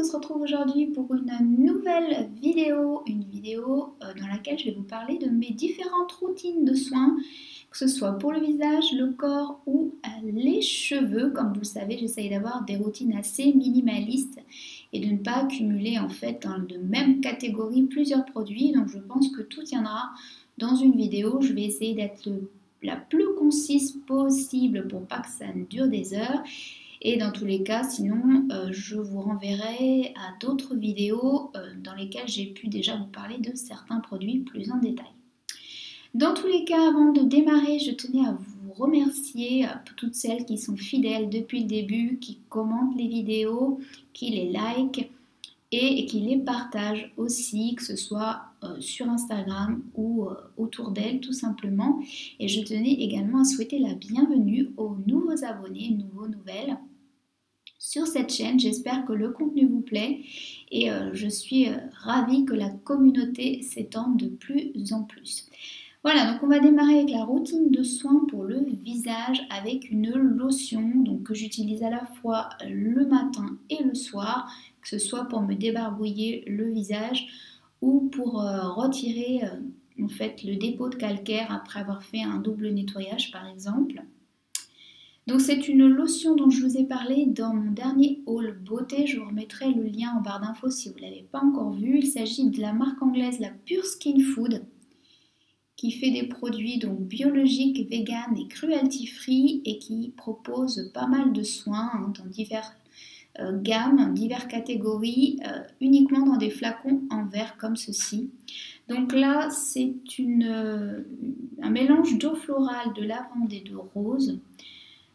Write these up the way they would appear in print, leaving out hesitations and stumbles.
se retrouve aujourd'hui pour une nouvelle vidéo, dans laquelle je vais vous parler de mes différentes routines de soins, que ce soit pour le visage, le corps ou les cheveux. Comme vous le savez, j'essaye d'avoir des routines assez minimalistes et de ne pas accumuler en fait dans de même catégorie plusieurs produits. Donc je pense que tout tiendra dans une vidéo. Je vais essayer d'être la plus concise possible pour pas que ça ne dure des heures. Et dans tous les cas, sinon, je vous renverrai à d'autres vidéos dans lesquelles j'ai pu déjà vous parler de certains produits plus en détail. Dans tous les cas, avant de démarrer, je tenais à vous remercier pour toutes celles qui sont fidèles depuis le début, qui commentent les vidéos, qui les likent et qui les partagent aussi, que ce soit sur Instagram ou autour d'elles tout simplement. Et je tenais également à souhaiter la bienvenue aux nouveaux abonnés, nouvelles sur cette chaîne. J'espère que le contenu vous plaît et je suis ravie que la communauté s'étende de plus en plus. Voilà, donc on va démarrer avec la routine de soins pour le visage avec une lotion donc, que j'utilise à la fois le matin et le soir, que ce soit pour me débarbouiller le visage ou pour retirer en fait le dépôt de calcaire après avoir fait un double nettoyage par exemple. Donc c'est une lotion dont je vous ai parlé dans mon dernier haul beauté, je vous remettrai le lien en barre d'infos si vous ne l'avez pas encore vu. Il s'agit de la marque anglaise la Pure Skin Food qui fait des produits donc biologiques, vegan et cruelty free et qui propose pas mal de soins dans diverses gammes, diverses catégories, uniquement dans des flacons en verre comme ceci. Donc là c'est un mélange d'eau florale, de lavande et de rose.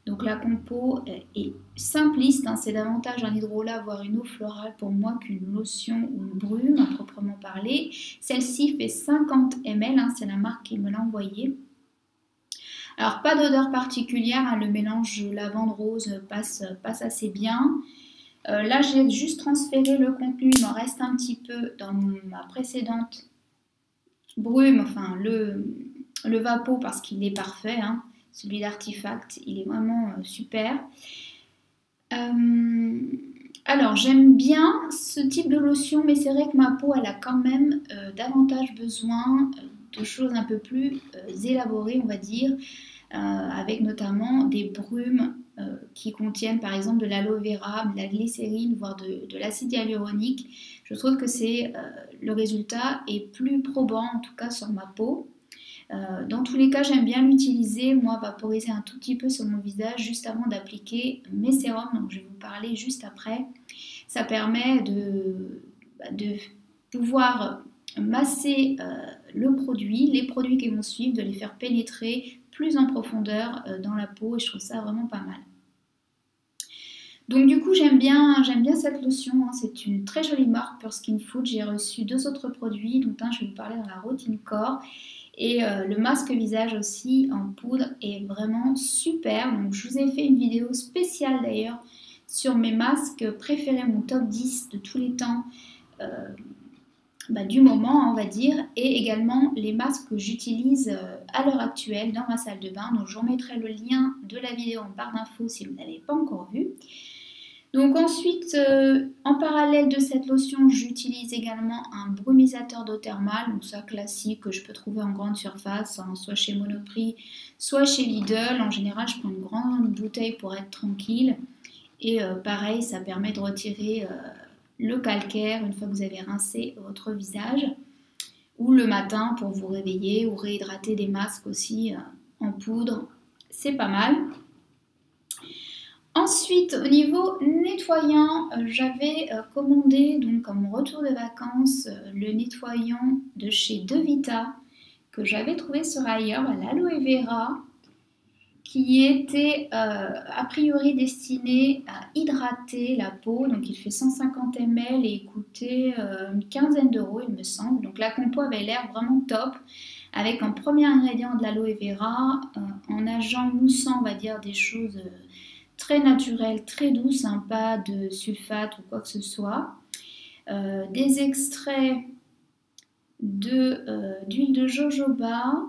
Donc la compo est simpliste, hein, c'est davantage un hydrolat voire une eau florale pour moi qu'une lotion ou une brume à proprement parler. Celle-ci fait 50 ml, hein, c'est la marque qui me l'a envoyée. Alors pas d'odeur particulière, hein, le mélange lavande-rose passe assez bien. Là j'ai juste transféré le contenu, il m'en reste un petit peu dans ma précédente brume, enfin le Vapo parce qu'il est parfait, hein. Celui d'Artifact, il est vraiment super. Alors, j'aime bien ce type de lotion, mais c'est vrai que ma peau, elle a quand même davantage besoin de choses un peu plus élaborées, on va dire, avec notamment des brumes qui contiennent par exemple de l'aloe vera, de la glycérine, voire de l'acide hyaluronique. Je trouve que le résultat est plus probant, en tout cas sur ma peau. Dans tous les cas, j'aime bien l'utiliser, moi, vaporiser un tout petit peu sur mon visage juste avant d'appliquer mes sérums, donc je vais vous parler juste après. Ça permet de pouvoir masser le produit, les produits qui vont suivre, de les faire pénétrer plus en profondeur dans la peau et je trouve ça vraiment pas mal. Donc du coup j'aime bien cette lotion, hein. C'est une très jolie marque Pure Skin Food. J'ai reçu 2 autres produits, dont un je vais vous parler dans la routine corps. Et le masque visage aussi en poudre est vraiment super. Donc je vous ai fait une vidéo spéciale d'ailleurs sur mes masques préférés, mon top 10 de tous les temps du moment on va dire. Et également les masques que j'utilise à l'heure actuelle dans ma salle de bain. Donc je vous remettrai le lien de la vidéo en barre d'infos si vous ne l'avez pas encore vu. Donc ensuite, en parallèle de cette lotion, j'utilise également un brumisateur d'eau thermale, donc ça classique que je peux trouver en grande surface, hein, soit chez Monoprix, soit chez Lidl. En général, je prends une grande bouteille pour être tranquille. Et pareil, ça permet de retirer le calcaire une fois que vous avez rincé votre visage. Ou le matin pour vous réveiller ou réhydrater des masques aussi en poudre, c'est pas mal. Ensuite, au niveau nettoyant, j'avais commandé donc à mon retour de vacances le nettoyant de chez Devita que j'avais trouvé sur ailleurs, l'aloe vera, qui était a priori destiné à hydrater la peau. Donc il fait 150 ml et coûtait une quinzaine d'euros il me semble. Donc la compo avait l'air vraiment top, avec en premier ingrédient de l'aloe vera, en agent moussant on va dire des choses très naturel, très doux, hein, pas de sulfate ou quoi que ce soit. Des extraits d'huile de jojoba.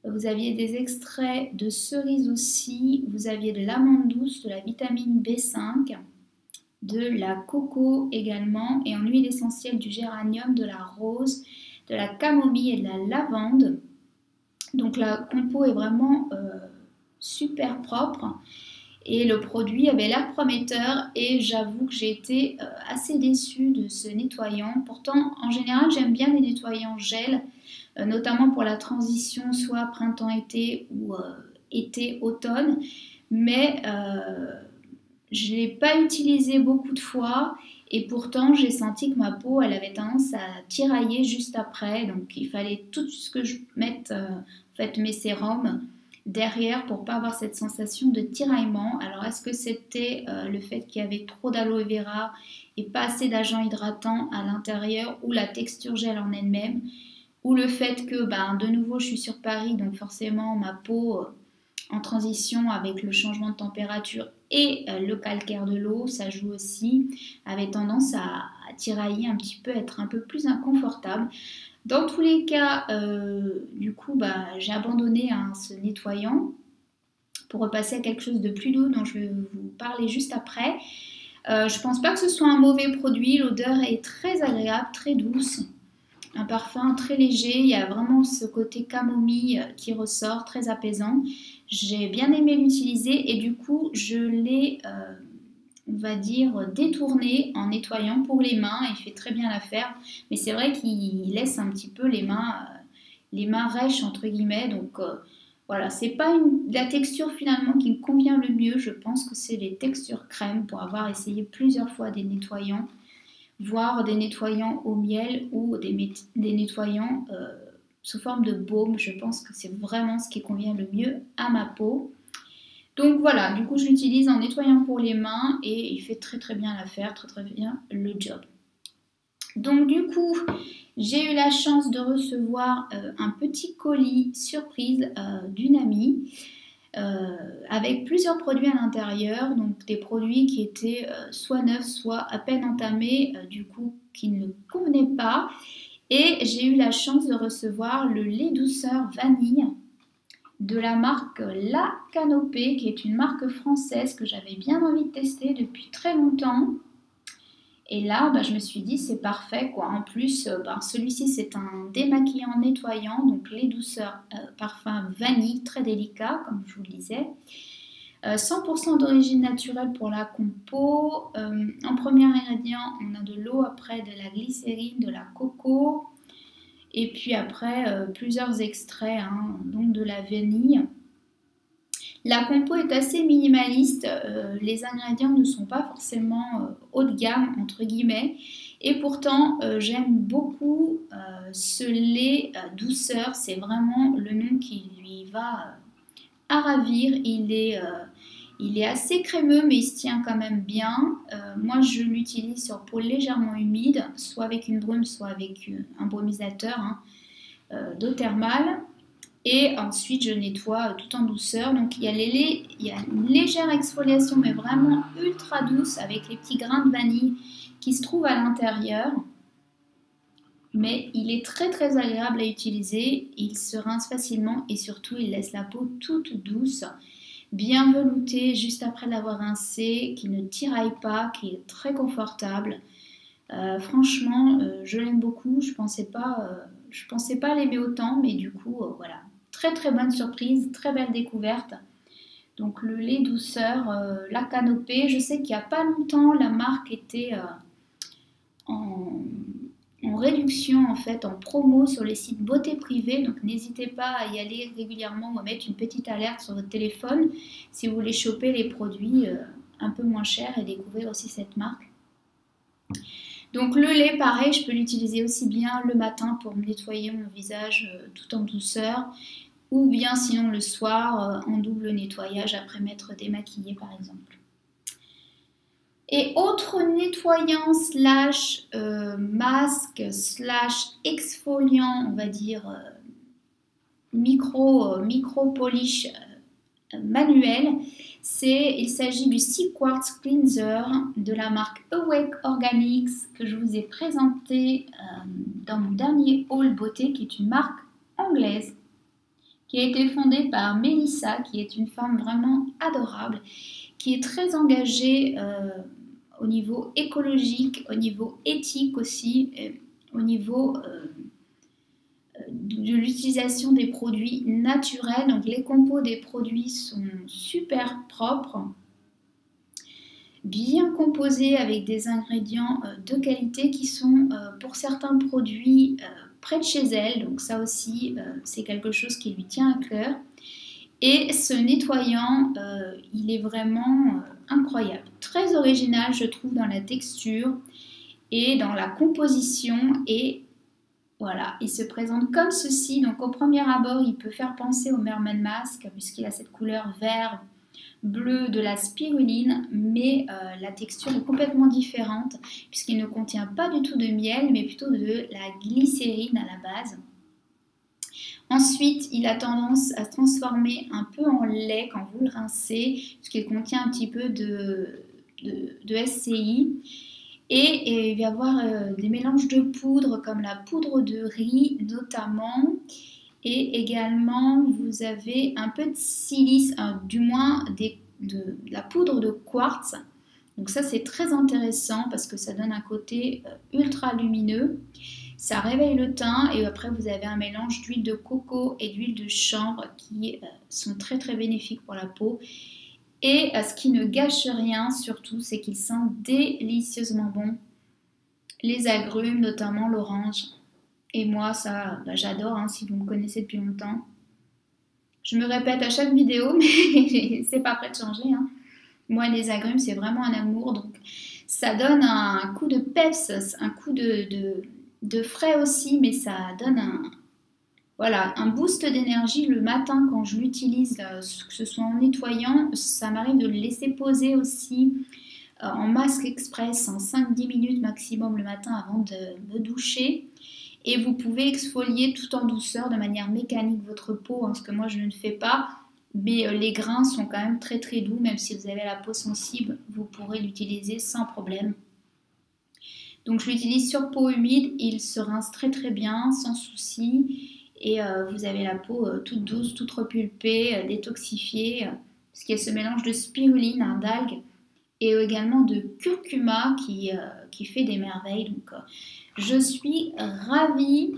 Vous aviez des extraits de cerise aussi. Vous aviez de l'amande douce, de la vitamine B5. de la coco également, et en huile essentielle du géranium, de la rose, de la camomille et de la lavande. Donc la compo est vraiment super propre. Et le produit avait l'air prometteur et j'avoue que j'ai été assez déçue de ce nettoyant. Pourtant, en général, j'aime bien les nettoyants gel, notamment pour la transition soit printemps-été ou été-automne. Mais je ne l'ai pas utilisé beaucoup de fois et pourtant j'ai senti que ma peau elle avait tendance à tirailler juste après. Donc il fallait tout de suite que je mette en fait, mes sérums derrière pour pas avoir cette sensation de tiraillement. Alors est-ce que c'était le fait qu'il y avait trop d'aloe vera et pas assez d'agent hydratant à l'intérieur ou la texture gel en elle-même ou le fait que de nouveau je suis sur Paris donc forcément ma peau en transition avec le changement de température et le calcaire de l'eau, ça joue aussi, avait tendance à tirailler un petit peu, être un peu plus inconfortable. Dans tous les cas, du coup, j'ai abandonné ce nettoyant pour repasser à quelque chose de plus doux dont je vais vous parler juste après. Je pense pas que ce soit un mauvais produit, l'odeur est très agréable, très douce. Un parfum très léger, il y a vraiment ce côté camomille qui ressort, très apaisant. J'ai bien aimé l'utiliser et du coup, je l'ai, on va dire, détourné en nettoyant pour les mains. Il fait très bien l'affaire, mais c'est vrai qu'il laisse un petit peu les mains rêches, entre guillemets. Donc voilà, c'est pas la texture finalement qui me convient le mieux. Je pense que c'est les textures crème pour avoir essayé plusieurs fois des nettoyants, voire des nettoyants au miel ou des nettoyants sous forme de baume. Je pense que c'est vraiment ce qui convient le mieux à ma peau. Donc voilà, du coup je l'utilise en nettoyant pour les mains et il fait très très bien l'affaire, très très bien le job. Donc du coup, j'ai eu la chance de recevoir un petit colis surprise d'une amie avec plusieurs produits à l'intérieur, donc des produits qui étaient soit neufs, soit à peine entamés, du coup qui ne convenaient pas. Et j'ai eu la chance de recevoir le lait douceur vanille de la marque La Canopée, qui est une marque française que j'avais bien envie de tester depuis très longtemps. Et là, je me suis dit, c'est parfait, quoi. En plus, celui-ci, c'est un démaquillant nettoyant, donc lait douceur, parfum vanille, très délicat, comme je vous le disais. 100% d'origine naturelle pour la compo. En premier ingrédient, on a de l'eau, après de la glycérine, de la coco. Et puis après, plusieurs extraits, donc de la vanille. La compo est assez minimaliste, les ingrédients ne sont pas forcément haut de gamme entre guillemets et pourtant j'aime beaucoup ce lait douceur, c'est vraiment le nom qui lui va à ravir, il est assez crémeux mais il se tient quand même bien. Moi je l'utilise sur peau légèrement humide, soit avec une brume soit avec un brumisateur d'eau thermale. Et ensuite, je nettoie tout en douceur. Donc, il y a une légère exfoliation, mais vraiment ultra douce avec les petits grains de vanille qui se trouvent à l'intérieur. Mais il est très très agréable à utiliser. Il se rince facilement et surtout, il laisse la peau toute douce, bien veloutée juste après l'avoir rincé, qui ne tiraille pas, qui est très confortable. Franchement, je l'aime beaucoup. Je pensais pas l'aimer autant, mais du coup, voilà. Très très bonne surprise, très belle découverte. Donc le lait douceur, La Canopée. Je sais qu'il n'y a pas longtemps, la marque était en réduction, en fait, en promo sur les sites beauté privée. Donc n'hésitez pas à y aller régulièrement ou à mettre une petite alerte sur votre téléphone si vous voulez choper les produits un peu moins chers et découvrir aussi cette marque. Donc le lait, pareil, je peux l'utiliser aussi bien le matin pour me nettoyer mon visage tout en douceur, ou bien sinon le soir en double nettoyage après m'être démaquillée par exemple. Et autre nettoyant slash masque slash exfoliant, on va dire micro polish manuel, il s'agit du Sea Quartz Cleanser de la marque Awake Organics que je vous ai présenté dans mon dernier haul beauté, qui est une marque anglaise qui a été fondée par Melissa, qui est une femme vraiment adorable, qui est très engagée au niveau écologique, au niveau éthique aussi, au niveau de l'utilisation des produits naturels. Donc les compos des produits sont super propres, bien composés avec des ingrédients de qualité qui sont pour certains produits près de chez elle. Donc ça aussi c'est quelque chose qui lui tient à cœur. Et ce nettoyant, il est vraiment incroyable. Très original, je trouve, dans la texture et dans la composition. Et voilà, il se présente comme ceci. Donc au premier abord, il peut faire penser au Mermaid Mask, puisqu'il a cette couleur vert, bleu de la spiruline. Mais la texture est complètement différente, puisqu'il ne contient pas du tout de miel, mais plutôt de la glycérine à la base. Ensuite, il a tendance à se transformer un peu en lait quand vous le rincez, puisqu'il contient un petit peu de SCI. Et il va y avoir des mélanges de poudre, comme la poudre de riz notamment. Et également, vous avez un peu de silice, du moins de la poudre de quartz. Donc ça, c'est très intéressant parce que ça donne un côté ultra lumineux. Ça réveille le teint et après vous avez un mélange d'huile de coco et d'huile de chanvre qui sont très très bénéfiques pour la peau. Et ce qui ne gâche rien surtout, c'est qu'ils sentent délicieusement bon. Les agrumes, notamment l'orange. Et moi ça, j'adore si vous me connaissez depuis longtemps. Je me répète à chaque vidéo mais c'est pas prêt de changer. Moi les agrumes c'est vraiment un amour. Donc ça donne un coup de peps, un coup de frais aussi, mais ça donne un boost d'énergie le matin quand je l'utilise, que ce soit en nettoyant. Ça m'arrive de le laisser poser aussi en masque express en 5-10 minutes maximum le matin avant de me doucher. Et vous pouvez exfolier tout en douceur de manière mécanique votre peau, ce que moi je ne fais pas. Mais les grains sont quand même très très doux, même si vous avez la peau sensible, vous pourrez l'utiliser sans problème. Donc je l'utilise sur peau humide, il se rince très très bien, sans souci. Et vous avez la peau toute douce, toute repulpée, détoxifiée. Parce qu'il y a ce mélange de spiruline, d'algues, et également de curcuma qui fait des merveilles. Donc je suis ravie.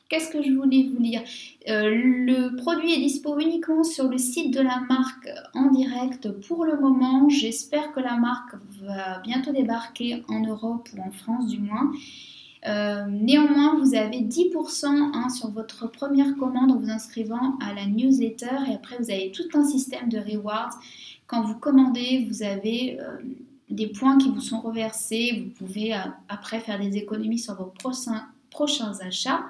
Qu'est-ce que je voulais vous dire? Le produit est dispo uniquement sur le site de la marque en direct pour le moment. J'espère que la marque va bientôt débarquer en Europe ou en France du moins. Néanmoins, vous avez 10% sur votre première commande en vous inscrivant à la newsletter. Et après, vous avez tout un système de rewards. Quand vous commandez, vous avez des points qui vous sont reversés. Vous pouvez après faire des économies sur vos prochains achats.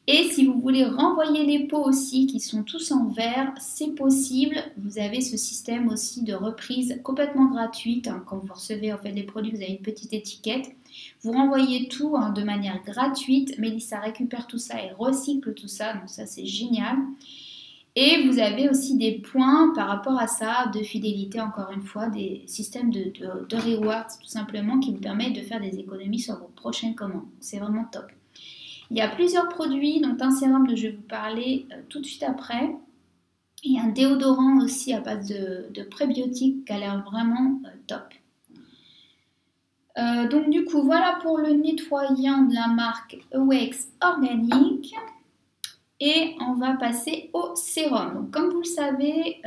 Et si vous voulez renvoyer les pots aussi, qui sont tous en verre, c'est possible. Vous avez ce système aussi de reprise complètement gratuite. Quand vous recevez en fait les produits, vous avez une petite étiquette. Vous renvoyez tout de manière gratuite. Mélissa récupère tout ça et recycle tout ça. Donc ça, c'est génial. Et vous avez aussi des points par rapport à ça, de fidélité, encore une fois, des systèmes de rewards tout simplement qui vous permettent de faire des économies sur vos prochaines commandes. C'est vraiment top. Il y a plusieurs produits, donc un sérum dont je vais vous parler tout de suite après. Et un déodorant aussi à base de prébiotiques qui a l'air vraiment top. Donc du coup, voilà pour le nettoyant de la marque Awake Organic. Et on va passer au sérum. Donc comme vous le savez,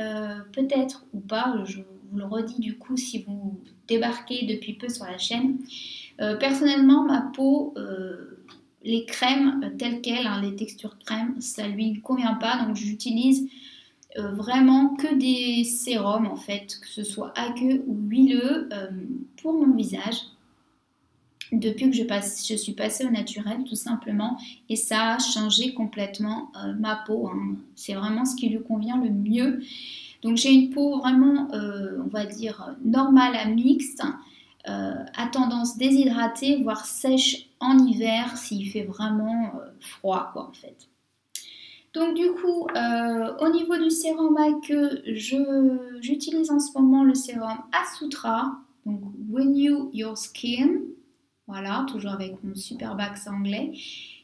peut-être ou pas, je vous le redis du coup si vous débarquez depuis peu sur la chaîne. Personnellement, ma peau... les crèmes telles quelles, les textures crème, ça lui convient pas. Donc j'utilise vraiment que des sérums en fait, que ce soit aqueux ou huileux pour mon visage. Depuis que je suis passée au naturel tout simplement. Et ça a changé complètement ma peau. C'est vraiment ce qui lui convient le mieux. Donc j'ai une peau vraiment, on va dire, normale à mixte. À tendance déshydratée, voire sèche en hiver s'il fait vraiment froid quoi en fait. Donc du coup, au niveau du sérum aqueux, j'utilise en ce moment le sérum Asutra, donc Renew Your Skin, voilà, toujours avec mon superbe accent anglais,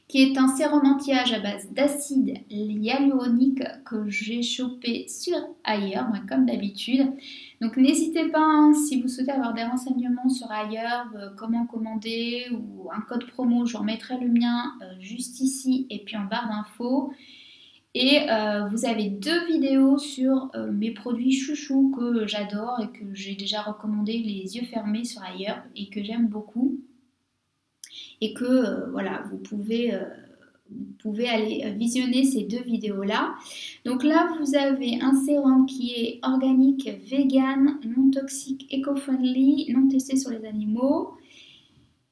qui est un sérum anti-âge à base d'acide hyaluronique que j'ai chopé sur Ailleurs, comme d'habitude. Donc n'hésitez pas, hein, si vous souhaitez avoir des renseignements sur Ailleurs, comment commander ou un code promo, je remettrai le mien juste ici et puis en barre d'infos. Et vous avez 2 vidéos sur mes produits chouchous que j'adore et que j'ai déjà recommandé les yeux fermés sur Ailleurs et que j'aime beaucoup. Et que voilà, vous pouvez aller visionner ces 2 vidéos-là. Donc là, vous avez un sérum qui est organique, vegan, non toxique, éco-friendly, non testé sur les animaux.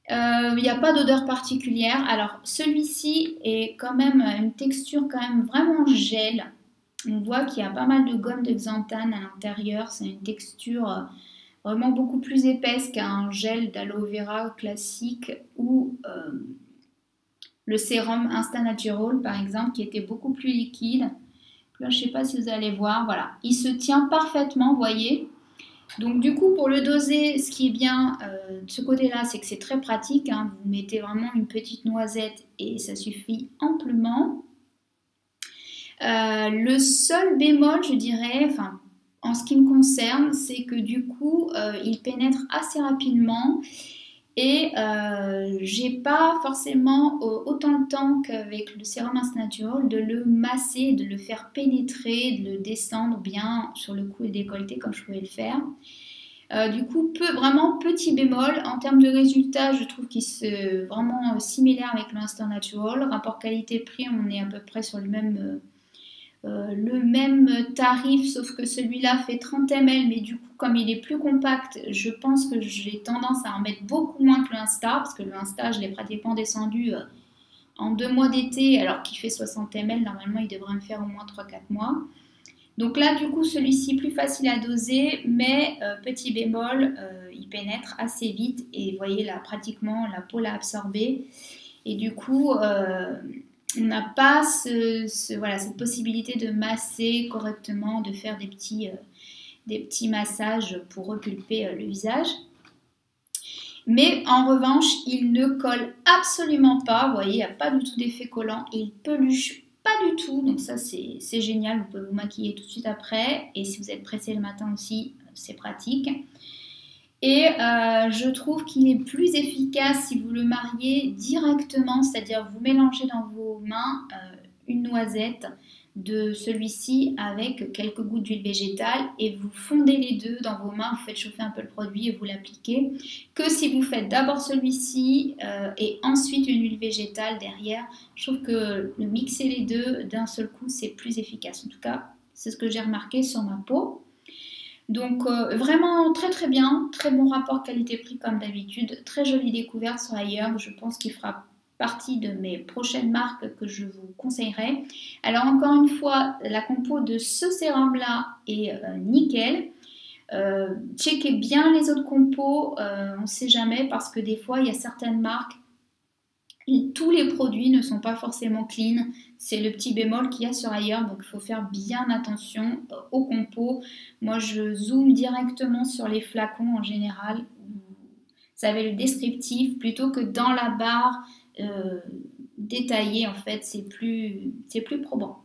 Il n'y a pas d'odeur particulière. Alors celui-ci est quand même une texture quand même vraiment gel. On voit qu'il y a pas mal de gomme de xanthane à l'intérieur. C'est une texture vraiment beaucoup plus épaisse qu'un gel d'aloe vera classique ou le sérum Insta Natural par exemple qui était beaucoup plus liquide. Là, je ne sais pas si vous allez voir, voilà, il se tient parfaitement, vous voyez. Donc du coup, pour le doser, ce qui est bien de ce côté-là, c'est que c'est très pratique, hein. Vous mettez vraiment une petite noisette et ça suffit amplement. Le seul bémol, je dirais, enfin, en ce qui me concerne, c'est que du coup, il pénètre assez rapidement et j'ai pas forcément autant de temps qu'avec le sérum Insta Natural de le masser, de le faire pénétrer, de le descendre bien sur le cou et le décolleté comme je pouvais le faire. Du coup, vraiment petit bémol. En termes de résultats, je trouve qu'il est vraiment similaire avec l'Insta Natural. Rapport qualité-prix, on est à peu près sur le même tarif, sauf que celui-là fait 30 ml, mais du coup, comme il est plus compact, je pense que j'ai tendance à en mettre beaucoup moins que le Insta, parce que le Insta, je l'ai pratiquement descendu en 2 mois d'été, alors qu'il fait 60 ml. Normalement, il devrait me faire au moins 3-4 mois. Donc là, du coup, celui-ci plus facile à doser, mais petit bémol, il pénètre assez vite, et vous voyez là, pratiquement, la peau l'a absorbé, et du coup, on n'a pas cette possibilité de masser correctement, de faire des petits massages pour repulper le visage. Mais en revanche, il ne colle absolument pas. Vous voyez, il n'y a pas du tout d'effet collant. Et il peluche pas du tout. Donc ça, c'est génial. Vous pouvez vous maquiller tout de suite après. Et si vous êtes pressé le matin aussi, c'est pratique. Et je trouve qu'il est plus efficace si vous le mariez directement, c'est-à-dire vous mélangez dans vos mains une noisette de celui-ci avec quelques gouttes d'huile végétale et vous fondez les deux dans vos mains, vous faites chauffer un peu le produit et vous l'appliquez, que si vous faites d'abord celui-ci et ensuite une huile végétale derrière. Je trouve que le mixer les deux d'un seul coup, c'est plus efficace. En tout cas, c'est ce que j'ai remarqué sur ma peau. Donc vraiment très très bien, très bon rapport qualité-prix comme d'habitude, très jolie découverte sur Ailleurs, je pense qu'il fera partie de mes prochaines marques que je vous conseillerais. Alors encore une fois, la compo de ce sérum là est nickel. Checkez bien les autres compos, on ne sait jamais parce que des fois il y a certaines marques, tous les produits ne sont pas forcément clean, c'est le petit bémol qu'il y a sur Ailleurs, donc il faut faire bien attention aux compos. Moi je zoome directement sur les flacons en général, vous avez le descriptif plutôt que dans la barre détaillée, en fait c'est plus probant.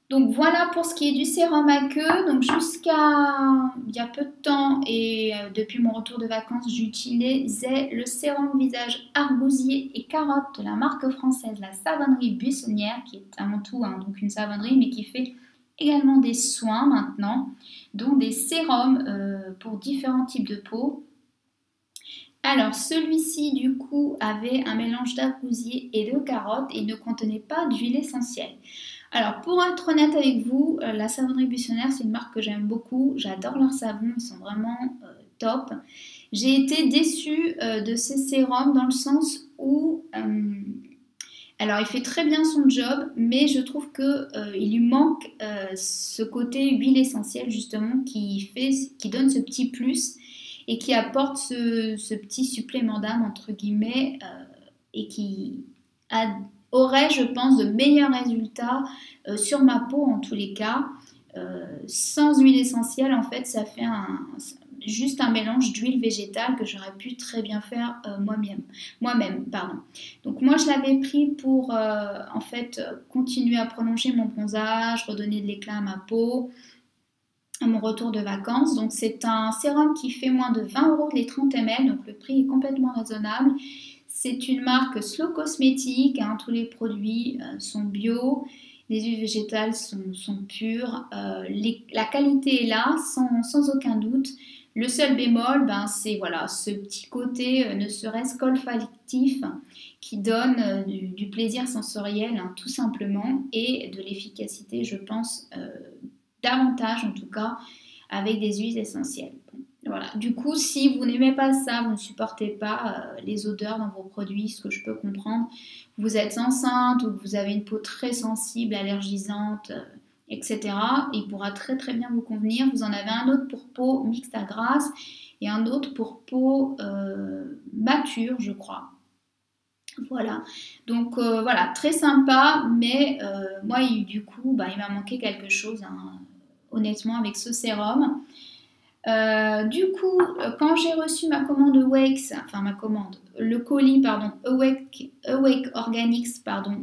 Donc voilà pour ce qui est du sérum à queue. Donc jusqu'à il y a peu de temps et depuis mon retour de vacances, j'utilisais le sérum visage argousier et carotte de la marque française La Savonnerie Buissonnière, qui est avant tout donc une savonnerie mais qui fait également des soins maintenant, dont des sérums pour différents types de peau. Alors celui-ci du coup avait un mélange d'argousier et de carotte et ne contenait pas d'huile essentielle. Alors pour être honnête avec vous, la savonnerie Buissonnière c'est une marque que j'aime beaucoup, j'adore leurs savons, ils sont vraiment top. J'ai été déçue de ces sérums dans le sens où, alors il fait très bien son job, mais je trouve qu'il lui manque ce côté huile essentielle justement qui donne ce petit plus et qui apporte ce petit supplément d'âme entre guillemets et qui aurait, je pense, de meilleurs résultats sur ma peau en tous les cas. Sans huile essentielle, en fait, ça fait juste un mélange d'huile végétale que j'aurais pu très bien faire moi-même, pardon. Donc moi je l'avais pris pour en fait continuer à prolonger mon bronzage, redonner de l'éclat à ma peau à mon retour de vacances. Donc c'est un sérum qui fait moins de 20 € les 30 ml, donc le prix est complètement raisonnable. C'est une marque Slow Cosmétique, hein, tous les produits sont bio, les huiles végétales sont pures, la qualité est là sans aucun doute. Le seul bémol, ben, c'est voilà, ce petit côté ne serait-ce qu'olfactif qui donne du plaisir sensoriel, hein, tout simplement, et de l'efficacité, je pense, davantage en tout cas avec des huiles essentielles. Bon, voilà. Du coup, si vous n'aimez pas ça, vous ne supportez pas les odeurs dans vos produits, ce que je peux comprendre, vous êtes enceinte ou que vous avez une peau très sensible, allergisante, etc. Il pourra très très bien vous convenir. Vous en avez un autre pour peau mixte à grasse et un autre pour peau mature, je crois. Voilà, donc voilà, très sympa, mais moi du coup, bah, il m'a manqué quelque chose, hein, honnêtement, avec ce sérum. Du coup, quand j'ai reçu ma commande Awake, enfin ma commande, le colis, pardon, Awake Organics, pardon,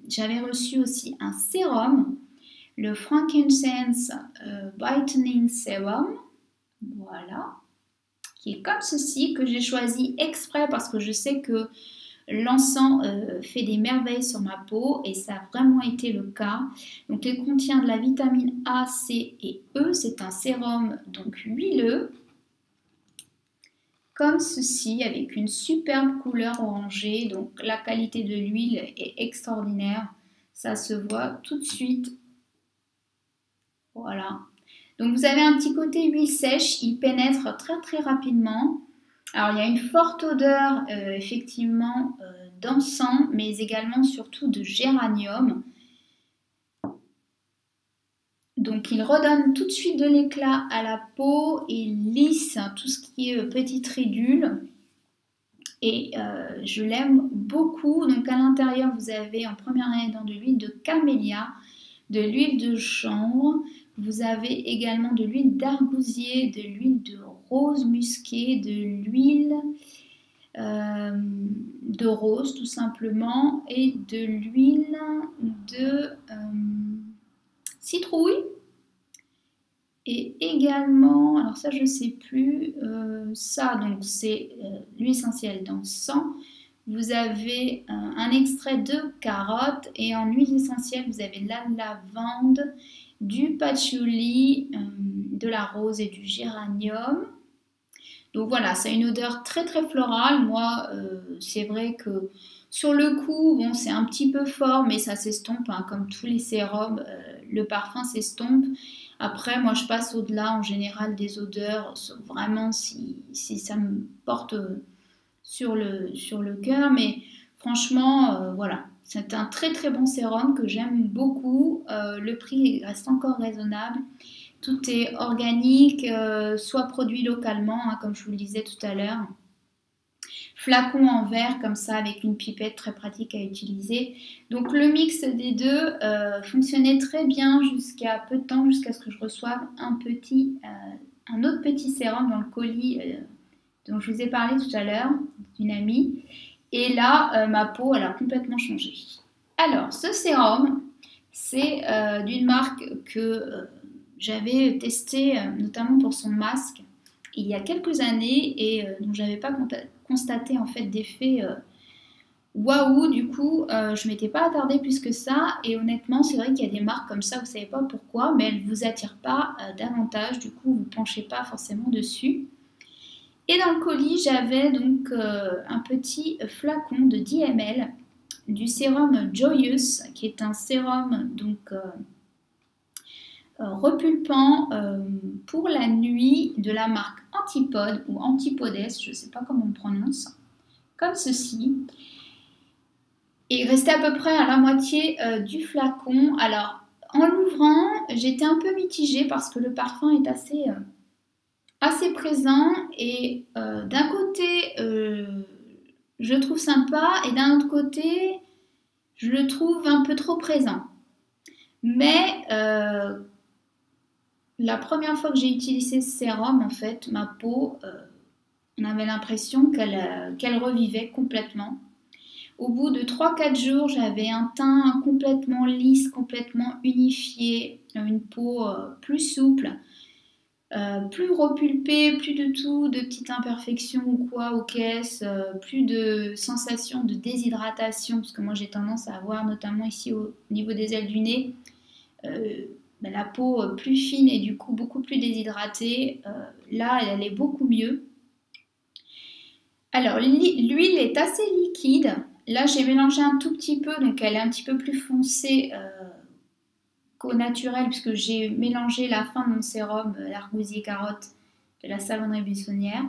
j'avais reçu aussi un sérum, le Frankincense Brightening Serum, voilà, qui est comme ceci, que j'ai choisi exprès parce que je sais que l'encens fait des merveilles sur ma peau et ça a vraiment été le cas. Donc il contient de la vitamine A, C et E. C'est un sérum donc huileux comme ceci avec une superbe couleur orangée. Donc la qualité de l'huile est extraordinaire. Ça se voit tout de suite. Voilà. Donc vous avez un petit côté huile sèche. Il pénètre très très rapidement. Alors il y a une forte odeur effectivement d'encens, mais également surtout de géranium. Donc il redonne tout de suite de l'éclat à la peau et lisse tout ce qui est petite ridule. Et je l'aime beaucoup. Donc à l'intérieur vous avez en premier ingrédient de l'huile de camélia, de l'huile de chanvre. Vous avez également de l'huile d'argousier, de l'huile de rose musquée, de l'huile de rose tout simplement et de l'huile de citrouille et également, alors ça je sais plus, ça donc c'est l'huile essentielle d'encens. Vous avez un extrait de carotte et en huile essentielle vous avez de la lavande, du patchouli, de la rose et du géranium. Donc voilà, ça a une odeur très très florale. Moi, c'est vrai que sur le coup, bon, c'est un petit peu fort, mais ça s'estompe, hein, comme tous les sérums, le parfum s'estompe. Après, moi, je passe au-delà en général des odeurs, vraiment si ça me porte sur le cœur. Mais franchement, voilà, c'est un très très bon sérum que j'aime beaucoup. Le prix reste encore raisonnable. Tout est organique, soit produit localement, hein, comme je vous le disais tout à l'heure. Flacon en verre, comme ça, avec une pipette très pratique à utiliser. Donc le mix des deux fonctionnait très bien jusqu'à peu de temps, jusqu'à ce que je reçoive un autre petit sérum dans le colis dont je vous ai parlé tout à l'heure, d'une amie. Et là, ma peau, elle a complètement changé. Alors, ce sérum, c'est d'une marque que j'avais testé notamment pour son masque il y a quelques années et dont j'avais pas constaté en fait d'effet waouh. Du coup, je m'étais pas attardée plus que ça et honnêtement, c'est vrai qu'il y a des marques comme ça, vous savez pas pourquoi, mais elles vous attirent pas davantage. Du coup, vous penchez pas forcément dessus. Et dans le colis, j'avais donc un petit flacon de 10 ml du sérum Joyous, qui est un sérum donc repulpant pour la nuit de la marque Antipode ou Antipodes, je ne sais pas comment on prononce, comme ceci. Et il restait à peu près à la moitié du flacon. Alors, en l'ouvrant, j'étais un peu mitigée parce que le parfum est assez présent et d'un côté, je le trouve sympa et d'un autre côté, je le trouve un peu trop présent. Mais la première fois que j'ai utilisé ce sérum, en fait, ma peau, on avait l'impression qu'elle revivait complètement. Au bout de 3-4 jours, j'avais un teint complètement lisse, complètement unifié, une peau plus souple, plus repulpée, plus de tout, de petites imperfections ou quoi aux caisses, plus de sensation de déshydratation, parce que moi j'ai tendance à avoir, notamment ici au niveau des ailes du nez, la peau plus fine et du coup beaucoup plus déshydratée. Là, elle allait beaucoup mieux. Alors, l'huile est assez liquide. Là, j'ai mélangé un tout petit peu, donc elle est un petit peu plus foncée qu'au naturel, puisque j'ai mélangé la fin de mon sérum, l'argousier carotte de la savonnerie buissonnière.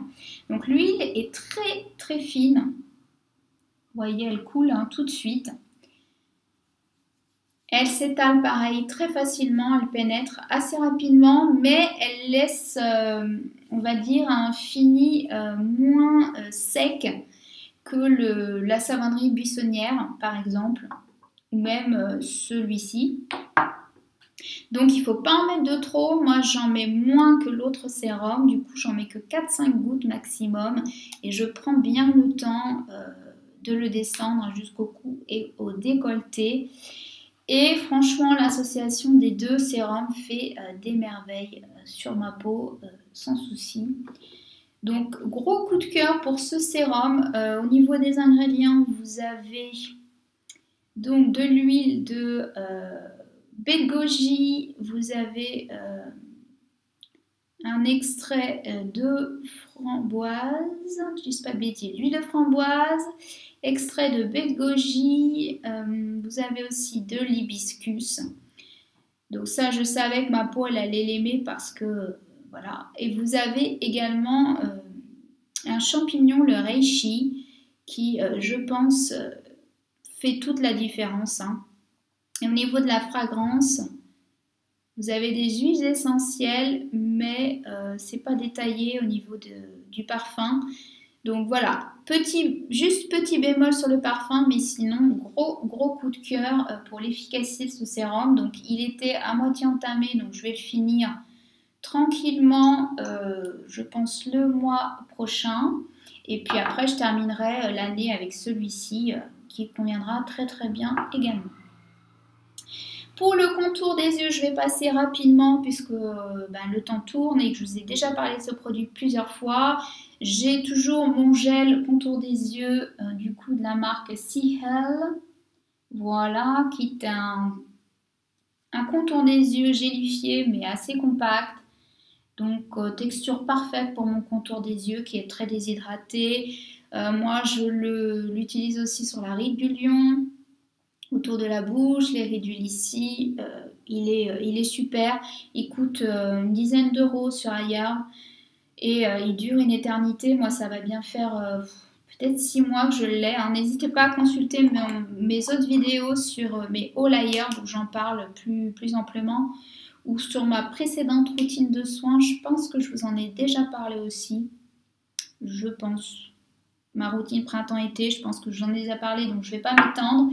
Donc, l'huile est très très fine. Vous voyez, elle coule tout de suite. Elle s'étale pareil très facilement, elle pénètre assez rapidement, mais elle laisse, on va dire, un fini moins sec que la savonnerie buissonnière, par exemple, ou même celui-ci. Donc il ne faut pas en mettre de trop. Moi j'en mets moins que l'autre sérum, du coup j'en mets que 4-5 gouttes maximum et je prends bien le temps de le descendre jusqu'au cou et au décolleté. Et franchement, l'association des deux sérums fait des merveilles sur ma peau, sans souci. Donc, gros coup de cœur pour ce sérum. Au niveau des ingrédients, vous avez donc de l'huile de baie de goji, vous avez un extrait de framboise, je ne dis pas de bêtises, l'huile de framboise, extrait de baie de goji, vous avez aussi de l'hibiscus. Donc ça, je savais que ma peau, elle allait l'aimer parce que, voilà. Et vous avez également un champignon, le reishi, qui, je pense, fait toute la différence. Et au niveau de la fragrance, vous avez des huiles essentielles, mais c'est pas détaillé au niveau du parfum. Donc voilà, juste petit bémol sur le parfum, mais sinon gros coup de cœur pour l'efficacité de ce sérum. Donc il était à moitié entamé, donc je vais le finir tranquillement, je pense le mois prochain. Et puis après je terminerai l'année avec celui-ci qui conviendra très très bien également. Pour le contour des yeux, je vais passer rapidement puisque le temps tourne et que je vous ai déjà parlé de ce produit plusieurs fois. J'ai toujours mon gel contour des yeux du coup de la marque Ciel. Voilà, qui est un contour des yeux gélifié mais assez compact. Donc texture parfaite pour mon contour des yeux qui est très déshydraté. Moi je l'utilise aussi sur la ride du lion, autour de la bouche, les ridules ici. Il est super. Il coûte une dizaine d'euros sur ailleurs et il dure une éternité. Moi ça va bien faire peut-être 6 mois que je l'ai. N'hésitez pas à consulter mes autres vidéos sur mes hauls ailleurs où j'en parle plus amplement, ou sur ma précédente routine de soins. Je pense que je vous en ai déjà parlé aussi. Je pense. Ma routine printemps-été, je pense que j'en ai déjà parlé, donc je ne vais pas m'étendre.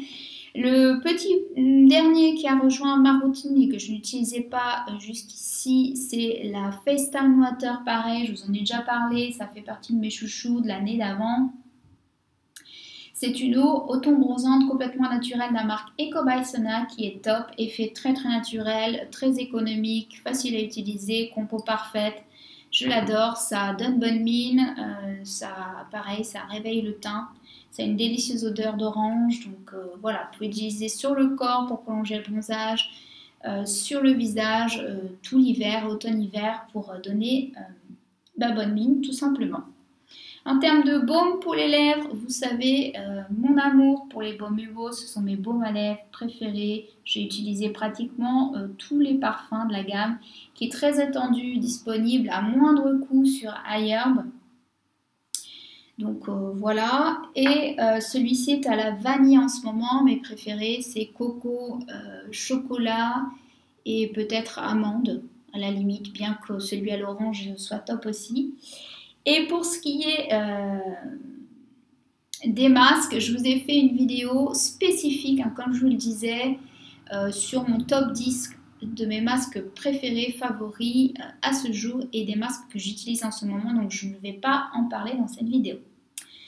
Le petit dernier qui a rejoint ma routine et que je n'utilisais pas jusqu'ici, c'est la FaceTime Water. Pareil, je vous en ai déjà parlé, ça fait partie de mes chouchous de l'année d'avant. C'est une eau auto-bronzante complètement naturelle de la marque Eco by Sona qui est top, effet très très naturel, très économique, facile à utiliser, compo parfaite. Je l'adore, ça donne bonne mine, pareil, ça réveille le teint. Ça a une délicieuse odeur d'orange, donc voilà, vous pouvez l'utiliser sur le corps pour prolonger le bronzage, sur le visage tout l'hiver, automne-hiver, pour donner bonne mine tout simplement. En termes de baume pour les lèvres, vous savez, mon amour pour les baumes Hugo, ce sont mes baumes à lèvres préférés. J'ai utilisé pratiquement tous les parfums de la gamme, qui est très étendue, disponible à moindre coût sur iHerb. Donc voilà, et celui-ci est à la vanille en ce moment. Mes préférés, c'est coco, chocolat et peut-être amande à la limite, bien que celui à l'orange soit top aussi. Et pour ce qui est des masques, je vous ai fait une vidéo spécifique, comme je vous le disais, sur mon top 10 de mes masques préférés, favoris à ce jour et des masques que j'utilise en ce moment, donc je ne vais pas en parler dans cette vidéo.